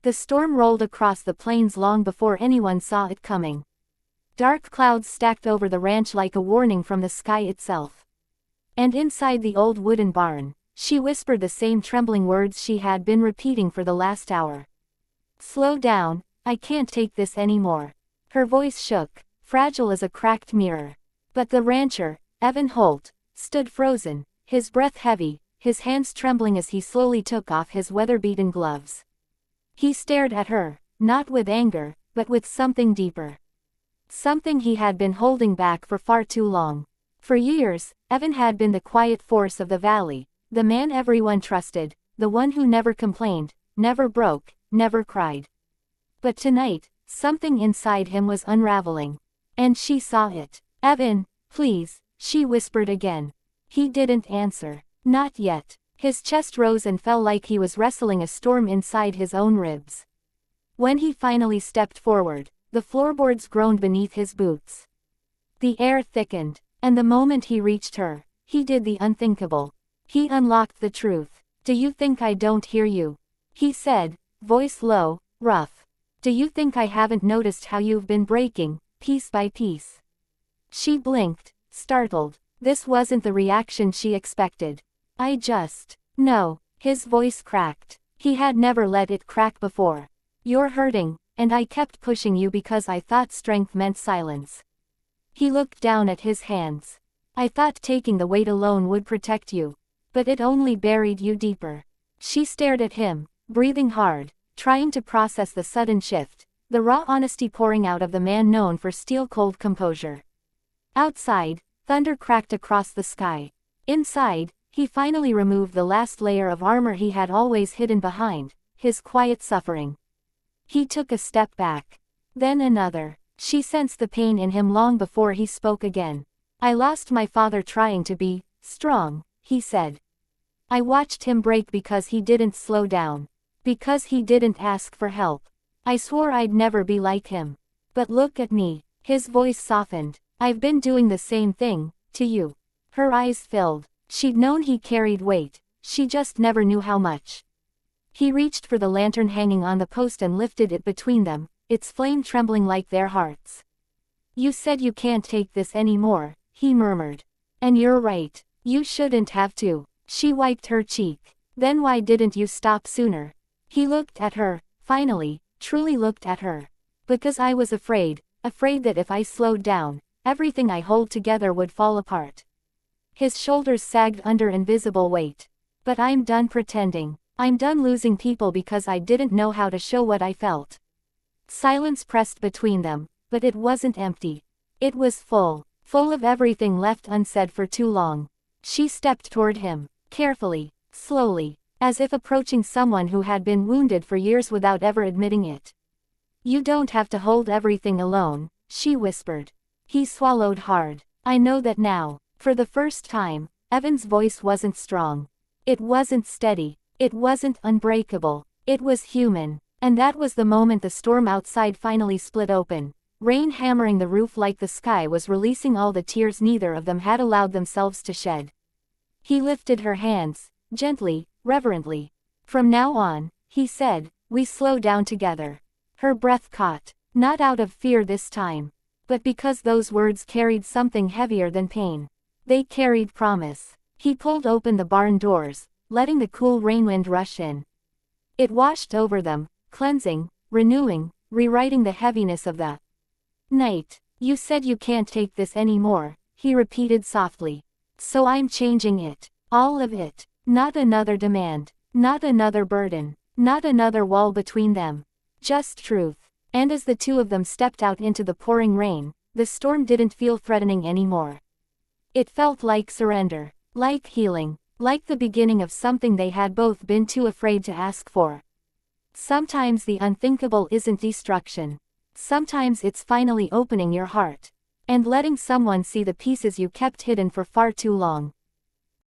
The storm rolled across the plains long before anyone saw it coming. Dark clouds stacked over the ranch like a warning from the sky itself. And inside the old wooden barn, she whispered the same trembling words she had been repeating for the last hour. "Slow down, I can't take this anymore." Her voice shook, fragile as a cracked mirror. But the rancher, Evan Holt, stood frozen, his breath heavy, his hands trembling as he slowly took off his weather-beaten gloves. He stared at her, not with anger, but with something deeper. Something he had been holding back for far too long. For years, Evan had been the quiet force of the valley, the man everyone trusted, the one who never complained, never broke, never cried. But tonight, something inside him was unraveling. And she saw it. "Evan, please," she whispered again. He didn't answer. Not yet. His chest rose and fell like he was wrestling a storm inside his own ribs. When he finally stepped forward, the floorboards groaned beneath his boots. The air thickened, and the moment he reached her, he did the unthinkable. He unlocked the truth. "Do you think I don't hear you?" he said, voice low, rough. "Do you think I haven't noticed how you've been breaking, piece by piece?" She blinked, startled. This wasn't the reaction she expected. No." His voice cracked. He had never let it crack before. "You're hurting, and I kept pushing you because I thought strength meant silence." He looked down at his hands. "I thought taking the weight alone would protect you. But it only buried you deeper." She stared at him, breathing hard, trying to process the sudden shift, the raw honesty pouring out of the man known for steel-cold composure. Outside, thunder cracked across the sky. Inside, he finally removed the last layer of armor he had always hidden behind, his quiet suffering. He took a step back. Then another. She sensed the pain in him long before he spoke again. "I lost my father trying to be strong," he said. "I watched him break because he didn't slow down. Because he didn't ask for help. I swore I'd never be like him. But look at me." His voice softened. "I've been doing the same thing, to you." Her eyes filled. She'd known he carried weight, she just never knew how much. He reached for the lantern hanging on the post and lifted it between them, its flame trembling like their hearts. "You said you can't take this anymore," he murmured. "And you're right. You shouldn't have to." She wiped her cheek. "Then why didn't you stop sooner?" He looked at her, finally, truly looked at her. "Because I was afraid that if I slowed down, everything I hold together would fall apart." His shoulders sagged under invisible weight. "But I'm done pretending. I'm done losing people because I didn't know how to show what I felt." Silence pressed between them, but it wasn't empty. It was full of everything left unsaid for too long. She stepped toward him, carefully, slowly, as if approaching someone who had been wounded for years without ever admitting it. "You don't have to hold everything alone," she whispered. He swallowed hard. "I know that now." For the first time, Evan's voice wasn't strong. It wasn't steady. It wasn't unbreakable. It was human. And that was the moment the storm outside finally split open, rain hammering the roof like the sky was releasing all the tears neither of them had allowed themselves to shed. He lifted her hands, gently, reverently. "From now on," he said, "we slow down together." Her breath caught, not out of fear this time, but because those words carried something heavier than pain. They carried promise. He pulled open the barn doors, letting the cool rainwind rush in. It washed over them, cleansing, renewing, rewriting the heaviness of the night. "You said you can't take this anymore," he repeated softly. "So I'm changing it. All of it. Not another demand. Not another burden. Not another wall between them. Just truth." And as the two of them stepped out into the pouring rain, the storm didn't feel threatening anymore. It felt like surrender, like healing, like the beginning of something they had both been too afraid to ask for. Sometimes the unthinkable isn't destruction. Sometimes it's finally opening your heart and letting someone see the pieces you kept hidden for far too long.